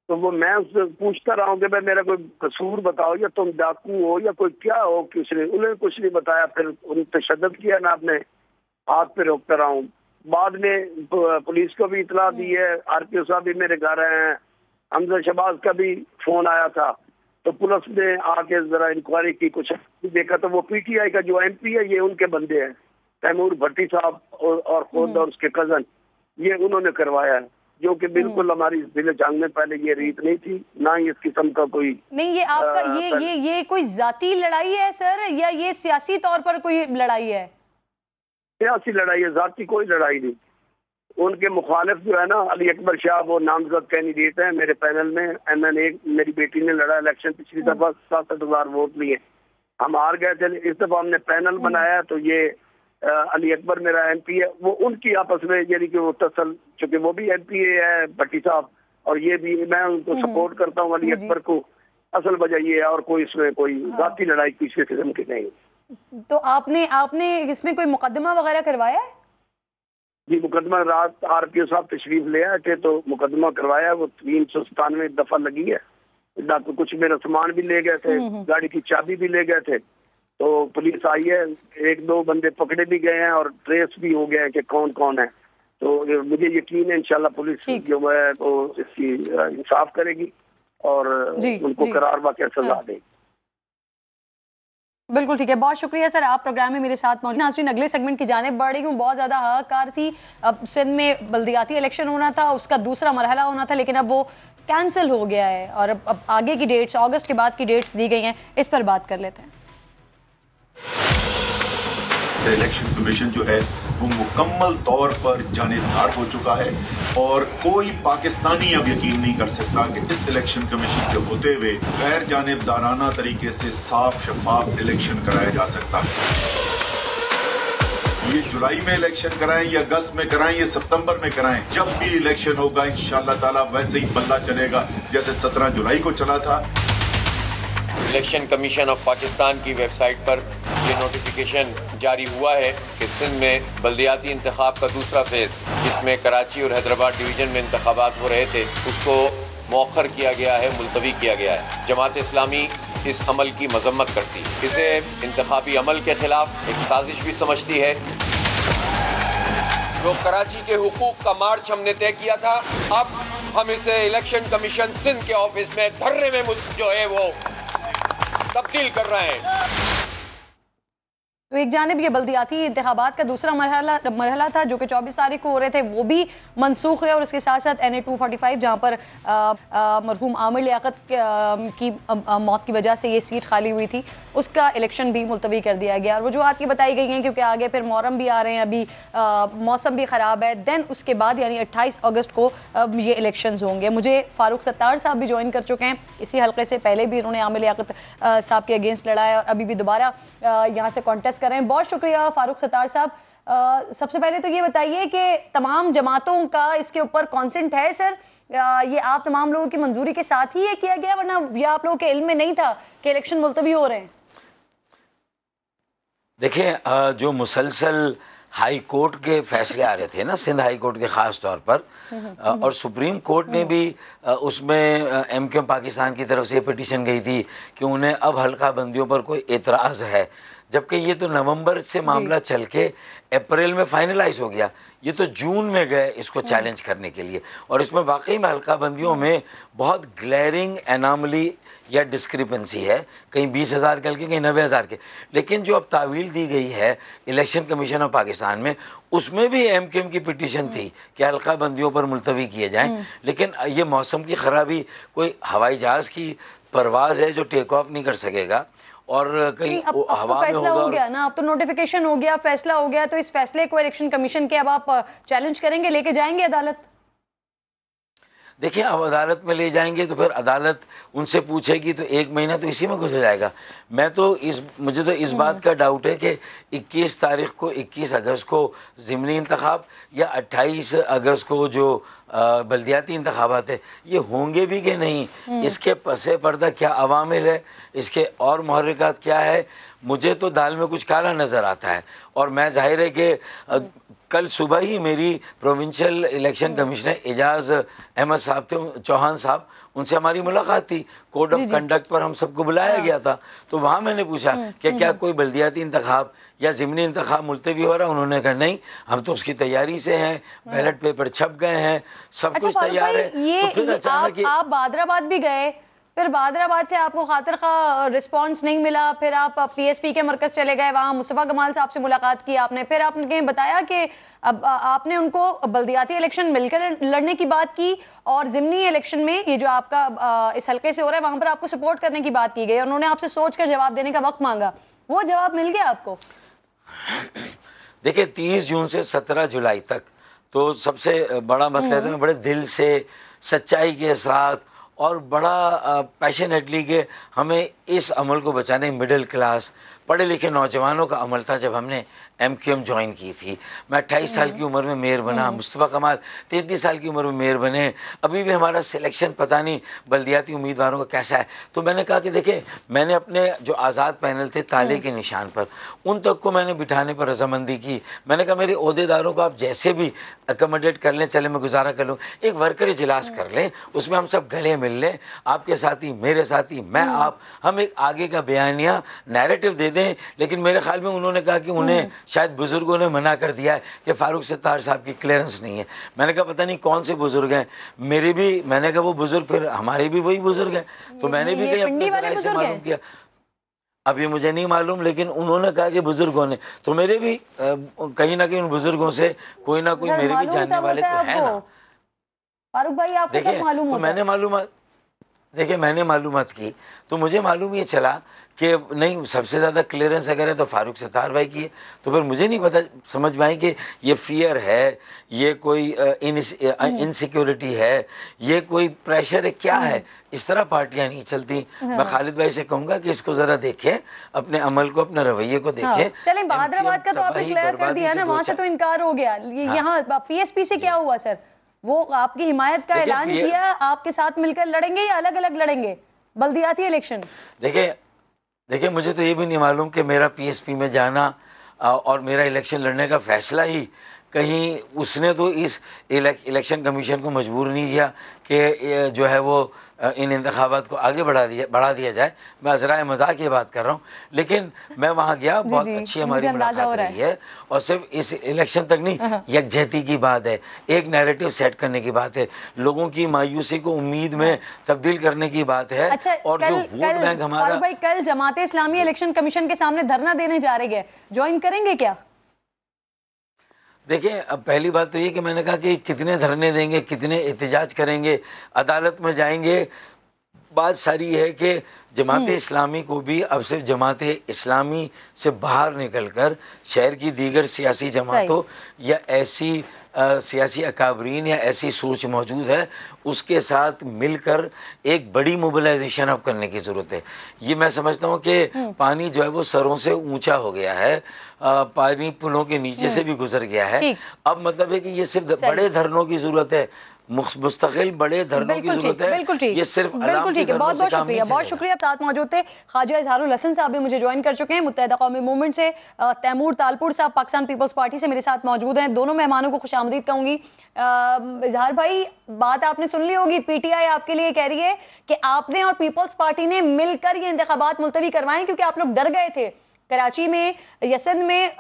तो वो मैं उससे पूछता रहा हूँ कि भाई मेरा कोई कसूर बताओ, या तुम डाकू हो या कोई क्या हो, उन्होंने कुछ नहीं बताया। फिर उन तशद्दुद किया, मैं अपने हाथ पे रोकता रहा हूँ। बाद में पुलिस को भी इतला दी है, RPO साहब भी मेरे घर आए हैं, हमजा शहबाज का भी फोन आया था, तो पुलिस ने आके जरा इंक्वायरी की, कुछ देखा तो वो PTI का जो MP है ये उनके बंदे हैं, तैमूर भट्टी साहब और खुद और उसके कजन, ये उन्होंने करवाया है, जो कि बिल्कुल हमारी जिले जंग में पहले ये रीत नहीं थी, ना ही इस किस्म का कोई नहीं। ये आपका ये कोई जाती लड़ाई है सर, या ये सियासी तौर पर कोई लड़ाई है? सियासी लड़ाई है, जाती कोई लड़ाई नहीं। उनके मुखालिफ जो है ना अली अकबर शाह, वो नामजद कैंडिडेट है मेरे पैनल में, MNA, मेरी बेटी ने लड़ा इलेक्शन, पिछली दफा 67,000 वोट लिए, हम हार गए थे। इस दफा हमने पैनल बनाया, तो ये अली अकबर मेरा MP है, वो उनकी आपस में यानी कि वो चूंकि वो भी MP है भट्टी साहब, और ये भी, मैं उनको सपोर्ट करता हूँ अली अकबर को। असल वजह ये है, और कोई इसमें कोई जाती लड़ाई किसी किस्म की नहीं। तो आपने इसमें कोई मुकदमा वगैरह करवाया है? जी, मुकदमा रात RPO साहब तशरीफ ले आए थे, तो मुकदमा करवाया। वो 397 दफा लगी है। डॉक्टर कुछ मेरा सामान भी ले गए थे, गाड़ी की चाबी भी ले गए थे। तो पुलिस आई है, 1-2 बंदे पकड़े भी गए हैं और ट्रेस भी हो गए हैं कि कौन कौन है। तो मुझे यकीन है इंशाल्लाह पुलिस जो है वो इसकी इंसाफ करेगी और उनको करार वाक़ई सजा देगी। बिल्कुल ठीक है, बहुत शुक्रिया सर, आप प्रोग्राम में मेरे साथ मौजूद। नाज़रीन, अगले सेगमेंट की जानिब बढ़ रही हूँ। बहुत ज़्यादा हाहाकार थी, अब सिंध में बल्दियाती इलेक्शन होना था, उसका दूसरा मरहला होना था, लेकिन अब वो कैंसिल हो गया है और अब आगे की डेट्स, अगस्त के बाद की डेट्स दी गई हैं। इस पर बात कर लेते हैं। इलेक्शन कमीशन जो है वो मुकम्मल तौर पर जानेबदार हो चुका है और कोई पाकिस्तानी अब यकीन नहीं कर सकता कि इस इलेक्शन कमीशन के होते हुए गैर जानेबदाराना तरीके से साफ शफाफ इलेक्शन कराया जा सकता है। ये जुलाई में इलेक्शन कराएं या अगस्त में कराएं या सितंबर में कराएं, जब भी इलेक्शन होगा इंशाअल्लाह ताला वैसे ही बल्ला चलेगा जैसे 17 जुलाई को चला था। इलेक्शन कमीशन ऑफ पाकिस्तान की वेबसाइट पर ये नोटिफिकेशन जारी हुआ है कि सिंध में बल्दियाती इंतखाब का दूसरा फेज़, जिसमें कराची और हैदराबाद डिवीज़न में इंतखाबात हो रहे थे, उसको मौखर किया गया है, मुलतवी किया गया है। जमात इस्लामी इस अमल की मजम्मत करती है, इसे इंतखाबी अमल के खिलाफ एक साजिश भी समझती है। जो कराची के हुकूक का मार्च हमने तय किया था, अब हम इसे इलेक्शन कमीशन सिंध के ऑफिस में धरने में जो है वो तब्दील कर रहे हैं। तो एक जानिब ये बल्दियाती इंतखाबात का दूसरा मरहला था जो कि 24 तारीख को हो रहे थे, वो भी मनसूख है, और उसके साथ साथ NA 245 जहाँ पर मरहूम आमिर लियाकत की मौत की वजह से ये सीट खाली हुई थी, उसका इलेक्शन भी मुलतवी कर दिया गया। और वजूहत की बताई गई हैं क्योंकि आगे फिर मुहर्रम भी आ रहे हैं, अभी मौसम भी ख़राब है। देन उसके बाद यानी 28 अगस्त को ये इलेक्शंस होंगे। मुझे फ़ारूक सत्तार साहब भी ज्वाइन कर चुके हैं इसी हल्के से, पहले भी उन्होंने आमिर लियाकत साहब के अगेंस्ट लड़ा है और अभी भी दोबारा यहाँ से कॉन्टेस्ट कर रहे हैं। बहुत शुक्रिया फ़ारूक सत्तार साहब। सबसे पहले तो ये बताइए कि तमाम जमातों का इसके ऊपर कॉन्सेंट है सर? ये आप तमाम लोगों की मंजूरी के साथ ही ये किया गया, वरना ये आप लोगों के इल्म में नहीं था कि इलेक्शन मुलतवी हो रहे हैं? देखिए, जो मुसलसल हाई कोर्ट के फैसले आ रहे थे ना, सिंध हाई कोर्ट के ख़ास तौर पर, और सुप्रीम कोर्ट ने भी उसमें MQM पाकिस्तान की तरफ से पिटीशन गई थी कि उन्हें अब हल्का बंदियों पर कोई एतराज़ है, जबकि ये तो नवंबर से मामला चल के अप्रैल में फाइनलाइज हो गया। ये तो जून में गए इसको चैलेंज करने के लिए, और इसमें वाकई में हल्का बंदियों में बहुत ग्लेरिंग एनामली या डिस्क्रिपेंसी है, कहीं 20,000 के कहीं 90,000 के। लेकिन जो अब तावील दी गई है इलेक्शन कमीशन ऑफ पाकिस्तान में, उसमें भी MQM की पिटीशन थी कि हल्का बंदियों पर मुलतवी किए जाएं। लेकिन ये मौसम की ख़राबी, कोई हवाई जहाज़ की परवाज़ है जो टेक ऑफ नहीं कर सकेगा, और कहीं अब तो फैसला हो गया ना, अब तो नोटिफिकेशन हो गया, फैसला हो गया, तो इस फैसले को इलेक्शन कमीशन के अब आप चैलेंज करेंगे, लेके जाएंगे अदालत? देखिए, अब अदालत में ले जाएंगे तो फिर अदालत उनसे पूछेगी तो 1 महीना तो इसी में गुजर जाएगा। मुझे तो इस बात का डाउट है कि 21 तारीख को, 21 अगस्त को ज़िमनी इंतखाब या 28 अगस्त को जो बल्दियाती इंतखाबात है, ये होंगे भी कि नहीं, इसके पसे पर्दा क्या अवामिल है, इसके और मुहर्रिकात क्या है, मुझे तो दाल में कुछ काला नज़र आता है। और मैं जाहिर है कि कल सुबह ही मेरी provincial election commissioner Ejaz Ahmed साहब थे, चौहान साहब, उनसे हमारी मुलाकात थी। कोड ऑफ कंडक्ट पर हम सबको बुलाया गया था, तो वहाँ मैंने पूछा कि क्या कोई बल्दियाती इंतखाब या ज़िमनी इंतखाब मुलतवी हो रहा है? उन्होंने कहा नहीं, हम तो उसकी तैयारी से हैं, बैलेट पेपर छप गए हैं, सब कुछ तैयार है। तो फिर अचानक आप बादराबाद भी गए, फिर बादराबाद से आपको खातिर का रिस्पांस नहीं मिला, फिर आप PSP के मरकज चले गए, वहाँ मुस्तफ़ा कमाल साहब से मुलाकात की आपने, फिर आपने बताया कि अब आपने उनको बल्दियाती इलेक्शन मिलकर लड़ने की बात की, और ज़िमनी इलेक्शन में ये जो आपका इस हल्के से हो रहा है वहाँ पर आपको सपोर्ट करने की बात की गई। उन्होंने आपसे सोच कर जवाब देने का वक्त मांगा, वो जवाब मिल गया आपको? देखिए, 30 जून से 17 जुलाई तक तो सबसे बड़ा मसला है, बड़े दिल से, सच्चाई के साथ और बड़ा पैशनेटली कि हमें इस अमल को बचाने, मिडिल क्लास, पढ़े लिखे नौजवानों का अमल था। जब हमने MQM ज्वाइन की थी, मैं 28 साल की उम्र में मेयर बना, मुस्तफ़ा कमाल 33 साल की उम्र में मेयर बने। अभी भी हमारा सिलेक्शन पता नहीं बल्दियाती उम्मीदवारों का कैसा है। तो मैंने कहा कि देखें, मैंने अपने जो आज़ाद पैनल थे ताले के निशान पर, उन तक को मैंने बिठाने पर रजामंदी की। मैंने कहा मेरे ओहदेदारों को आप जैसे भी अकोमोडेट कर लें, चले मैं गुजारा कर लूँ, एक वर्कर इजलास कर लें, उसमें हम सब गले मिल लें, आपके साथी मेरे साथी मैं आप, हम एक आगे का बयानिया नैरेटिव दे दें। लेकिन मेरे ख्याल में उन्होंने कहा कि उन्हें शायद बुजुर्गों ने मना कर दिया है कि फारूक सत्तार साहब की क्लियरेंस नहीं है। मैंने कहा पता नहीं कौन से बुजुर्ग हैं, मेरे भी, मैंने कहा वो बुजुर्ग फिर हमारे भी वही बुजुर्ग हैं। तो मैंने भी कहीं अपने जराए से मालूम किया, अब ये मुझे नहीं मालूम, लेकिन उन्होंने कहा कि बुजुर्गों ने, तो मेरे भी कहीं ना कहीं उन बुजुर्गों से कोई ना कोई मेरे भी जानने वाले तो है ना। फारूक भाई आपको सब मालूम होता है। मैंने मालूमात, देखिए मैंने मालूमात की तो मुझे मालूम ये चला कि नहीं, सबसे ज़्यादा क्लियरेंस अगर है तो फारूक सत्तार भाई की है। तो फिर मुझे नहीं पता, समझ में आई कि ये फियर है, ये कोई इनसिक्योरिटी है, ये कोई प्रेशर है, क्या है। इस तरह पार्टियां नहीं चलती। मैं खालिद भाई से कहूँगा कि इसको ज़रा देखें, अपने अमल को, अपने रवैये को देखें। चलें, बहादुराबाद का तो आपने क्लियर कर दिया ना, वहाँ से तो इनकार हो गया। यहाँ PSP से क्या हुआ सर? वो आपकी हिमायत का ऐलान किया, आपके साथ मिलकर लड़ेंगे या अलग अलग लड़ेंगे बल्दियाती इलेक्शन? देखिए मुझे तो ये भी नहीं मालूम कि मेरा PSP में जाना और मेरा इलेक्शन लड़ने का फैसला ही कहीं उसने तो इस इलेक्शन कमीशन को मजबूर नहीं किया कि जो है वो इन इंतखाबात को आगे बढ़ा दिया जाए। मैं अज़राए मजाक ये बात कर रहा हूँ, लेकिन मैं वहाँ गया, बहुत अच्छी हमारी मुलाकात रही है। और सिर्फ इस इलेक्शन तक नहीं, यकजहती की बात है, एक नैरेटिव सेट करने की बात है, लोगों की मायूसी को उम्मीद में तब्दील करने की बात है। अच्छा, और जो वोट बैंक हमारा भाई, कल जमात इस्लामी इलेक्शन कमीशन के सामने धरना देने जा रहे हैं, ज्वाइन करेंगे क्या? देखिए, अब पहली बात तो ये कि मैंने कहा कि कितने धरने देंगे, कितने एहतजाज करेंगे, अदालत में जाएंगे। बात सारी है कि जमात इस्लामी को भी अब सिर्फ जमात इस्लामी से बाहर निकलकर शहर की दीगर सियासी जमातों या ऐसी सियासी अकाबरीन या ऐसी सोच मौजूद है, उसके साथ मिलकर एक बड़ी मोबिलाइजेशन अब करने की ज़रूरत है। ये मैं समझता हूँ कि पानी जो है वो सरों से ऊंचा हो गया है, पानी पुलों के नीचे से भी गुजर गया है। अब मतलब है कि ये सिर्फ बड़े धरनों की ज़रूरत है, मुस्तकिल बड़े धरनों की जरूरत है। बिल्कुल ठीक, ये सिर्फ बिल्कुल ठीक है। बहुत बहुत शुक्रिया, बहुत शुक्रिया। साथ मौजूद थे ख्वाजा इजहारुल हसन साहब भी मुझे ज्वाइन कर चुके हैं, मुत्तहिदा कौमी मूवमेंट से। तैमूर तालपुर साहब पाकिस्तान पीपल्स पार्टी से मेरे साथ मौजूद हैं। दोनों मेहमानों को खुशामदीद कहूंगी। इजहार भाई, बात आपने सुन ली होगी, PTI आपके लिए कह रही है कि आपने और पीपल्स पार्टी ने मिलकर ये इंतखाबात मुलतवी करवाए क्योंकि आप लोग डर गए थे। कराची में या सिंध में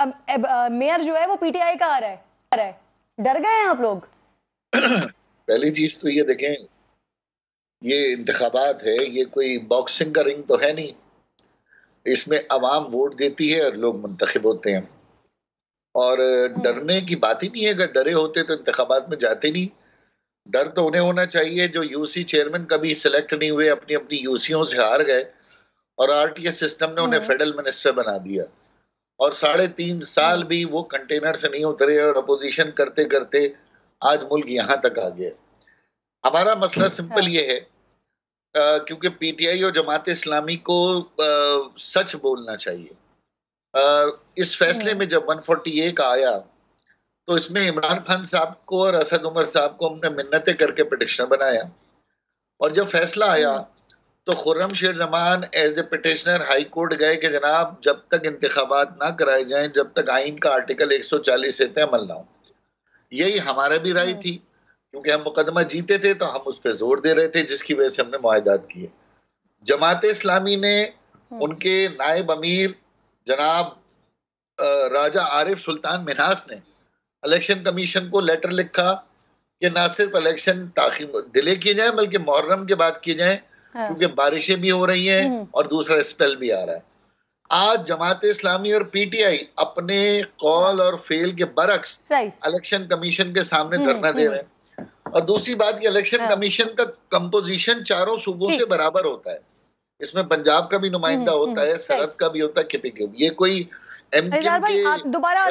मेयर जो है वो PTI का आ रहा है, डर गए हैं आप लोग? पहली चीज तो ये देखें, ये इंतखाबात है, ये कोई बॉक्सिंग का रिंग तो है नहीं। इसमें अवाम वोट देती है और लोग मुंतखब होते हैं, और डरने की बात ही नहीं है। अगर डरे होते तो इंतखाबात में जाते नहीं। डर तो उन्हें होना चाहिए जो UC चेयरमैन कभी सिलेक्ट नहीं हुए, अपनी अपनी UCओं से हार गए और RTS सिस्टम ने उन्हें फेडरल मिनिस्टर बना दिया, और 3.5 साल भी वो कंटेनर से नहीं उतरे और अपोजिशन करते करते आज मुल्क यहाँ तक आ गया। हमारा मसला सिंपल ये है, क्योंकि PTI और जमात इस्लामी को सच बोलना चाहिए। इस फैसले में जब 140A का आया तो इसमें इमरान खान साहब को और असद उमर साहब को हमने मिन्नतें करके पिटिशनर बनाया, और जब फैसला आया तो Khurram Sher Zaman as a petitioner high court गए कि जनाब जब तक इंतखाबात ना कराए जाएं, जब तक आइन का आर्टिकल 140 से अमल ना हो। यही हमारा भी राय थी, क्योंकि हम मुकदमा जीते थे तो हम उस पर जोर दे रहे थे, जिसकी वजह से हमने मुआहदात किए। जमात इस्लामी ने उनके नायब अमीर जनाब राजा आरिफ सुल्तान मिन्हास ने इलेक्शन कमीशन को लेटर लिखा कि ना सिर्फ इलेक्शन डिले किए जाए बल्कि मुहर्रम के बाद किए जाए, क्योंकि बारिशें भी हो रही हैं और दूसरा स्पेल भी आ रहा है। आज जमात इस्लामी और PTI अपने कौल और फेल के बरक्स इलेक्शन कमीशन के सामने धरना दे रहे हैं। और दूसरी बात, कि इलेक्शन कमीशन का कंपोजिशन चारों सूबों से बराबर होता है। इसमें पंजाब का भी नुमाइंदा होता है, सरहद का भी होता है, KP का। ये कोई भाई, आप दोबारा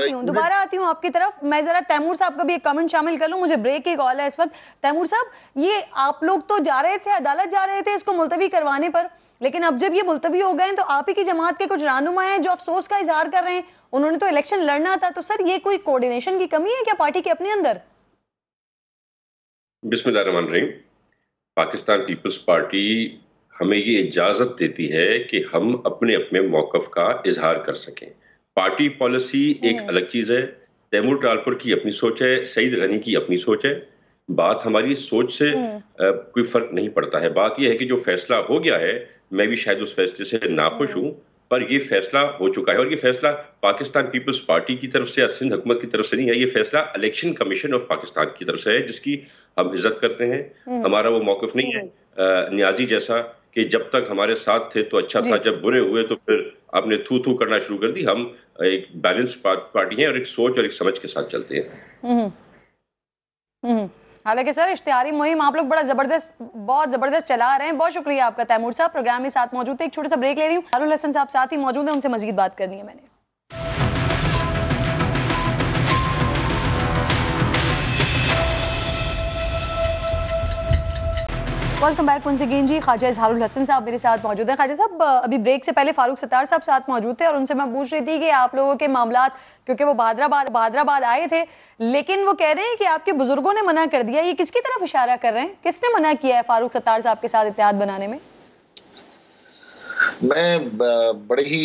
आती हूँ आपकी तरफ। मैं जरा तैमूर साहब का भी एक कमेंट शामिल कर लूं, मुझे ब्रेक की कॉल है इस वक्त। तैमूर साहब, ये आप लोग तो जा रहे थे, अदालत जा रहे थे इसको मुलतवी करवाने पर, लेकिन अब जब ये मुलतवी हो गए तो आप ही की जमात के कुछ रहनुमा हैं जो अफसोस का इजहार कर रहे हैं, उन्होंने तो इलेक्शन लड़ना था। तो सर ये कोई कोऑर्डिनेशन की कमी है क्या पार्टी के अपने अंदर? बिस्मिल्लाहिर्रहमानिर्रहीम। पाकिस्तान पीपल्स पार्टी हमें ये इजाजत देती है कि हम अपने अपने मौकफ का इजहार कर सकें। पार्टी पॉलिसी एक अलग चीज है, तैमूर टालपुर की अपनी सोच है, सईद गनी की अपनी सोच है। बात हमारी सोच से कोई फर्क नहीं पड़ता है। बात यह है कि जो फैसला हो गया है, मैं भी शायद उस फैसले से नाखुश हूं, पर ये फैसला हो चुका है और ये फैसला पाकिस्तान पीपल्स पार्टी की तरफ से या सिंध हुकूमत की तरफ से नहीं है। ये फैसला इलेक्शन कमीशन ऑफ पाकिस्तान की तरफ से है, जिसकी हम इज्जत करते हैं। हमारा वो मौकफ नहीं है न्याजी जैसा कि जब तक हमारे साथ थे तो अच्छा था, जब बुरे हुए तो फिर आपने थू थू करना शुरू कर दी। हम एक बैलेंस पार्टी हैं और एक सोच और एक समझ के साथ चलते हैं। हालांकि सर इश्तिहारी मुहिम आप लोग बहुत जबरदस्त चला रहे हैं। बहुत शुक्रिया आपका तैमूर साहब, प्रोग्राम में साथ मौजूद थे। एक छोटा सा ब्रेक ले रही हूँ। हारुल हसन साहब साथ ही मौजूद है, उनसे मजीद बात करनी है मैंने। वेलकम बैक वंस अगेन जी। ख्वाजा इजहारुल हसन साहब मेरे साथ मौजूद हैं। ख्वाजा साहब अभी ब्रेक से पहले फारूक सत्तार साहब साथ मौजूद थे और उनसे मैं पूछ रही थी कि आप लोगों के मामलात, क्योंकि वो बहादराबाद आए थे, लेकिन वो कह रहे हैं कि आपके बुजुर्गों ने मना कर दिया। ये किसकी तरफ इशारा कर रहे हैं? किसने मना किया है फारूक सत्तार साहब के साथ इत्तेहाद बनाने में? मैं बड़े ही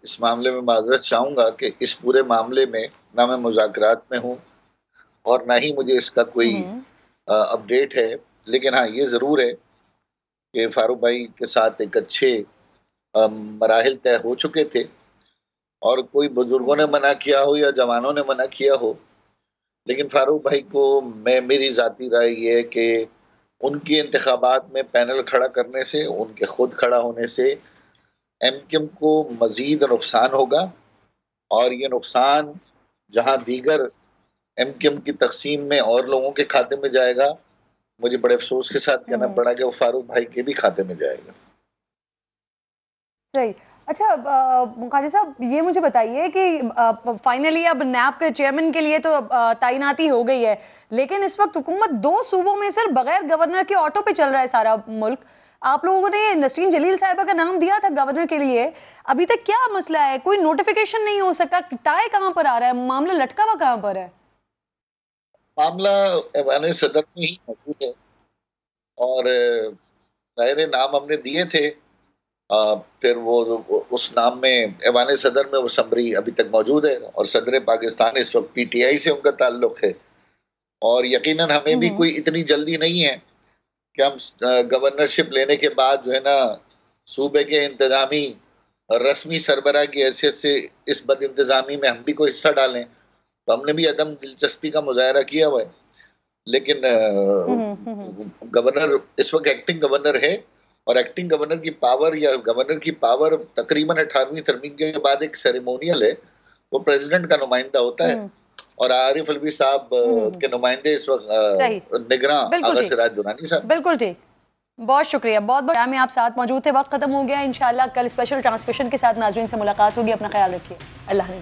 इस मामले में माजरत चाहूंगा कि इस पूरे मामले में ना मैं मुज़ाकरात में हूँ और ना ही मुझे इसका कोई अपडेट है। लेकिन हाँ, ये ज़रूर है कि फारूक भाई के साथ एक अच्छे मराहिल तय हो चुके थे और कोई बुजुर्गों ने मना किया हो या जवानों ने मना किया हो, लेकिन फारूक भाई को मेरी ज़ाती राय ये है कि उनके इंतखाबात में पैनल खड़ा करने से, उनके खुद खड़ा होने से एमक्यूएम को मज़ीद नुकसान होगा और ये नुकसान जहाँ दीगर एमक्यूएम की तकसीम में और लोगों के खाते में जाएगा, मुझे बड़े अफसोस के साथ कहना पड़ा कि वो फारूक भाई के भी खाते में जाएगा। सही। अच्छा ख्वाजा साहब, ये मुझे बताइए कि फाइनली अब नैब के चेयरमैन के लिए तो तैनाती हो गई है, लेकिन इस वक्त हुकूमत 2 सूबों में सर बगैर गवर्नर के ऑटो पे चल रहा है सारा मुल्क। आप लोगों ने नसरीन जलील साहिबा का नाम दिया था गवर्नर के लिए, अभी तक क्या मसला है? कोई नोटिफिकेशन नहीं हो सका, टाई कहाँ पर आ रहा है? मामला लटका हुआ कहाँ पर है? मामला ऐवान सदर में ही मौजूद है और ज़ाहिर नाम हमने दिए थे, फिर वो उस नाम में ऐवान सदर में वो समरी अभी तक मौजूद है और सदर पाकिस्तान इस वक्त पीटीआई से उनका ताल्लुक है और यकीनन हमें भी कोई इतनी जल्दी नहीं है कि हम गवर्नरशिप लेने के बाद जो है ना सूबे के इंतजामी रस्मी सरबराह की हैसियत से इस बद इंतजामी में हम भी कोई हिस्सा डालें, तो हमने भी अदम दिलचस्पी का मुजाहरा किया हुआ है। लेकिन गवर्नर इस वक्त एक्टिंग गवर्नर है और एक्टिंग गवर्नर की पावर या गवर्नर की पावर तकरीबन 18वीं तरमीम के बाद एक सेरेमोनियल है, वो प्रेसिडेंट का नुमाइंदा होता है और आरिफ अलवी साहब के नुमाइंदे इस वक्त निगरां आगा सिराज दुरानी साहब। बिल्कुल ठीक, बहुत शुक्रिया। बहुत में आप साथ मौजूद थे। वक्त खत्म हो गया। इंशाल्लाह कल स्पेशल ट्रांसमिशन के साथ नाज़रीन से मुलाकात होगी। अपना ख्याल रखिए। अल्लाह ने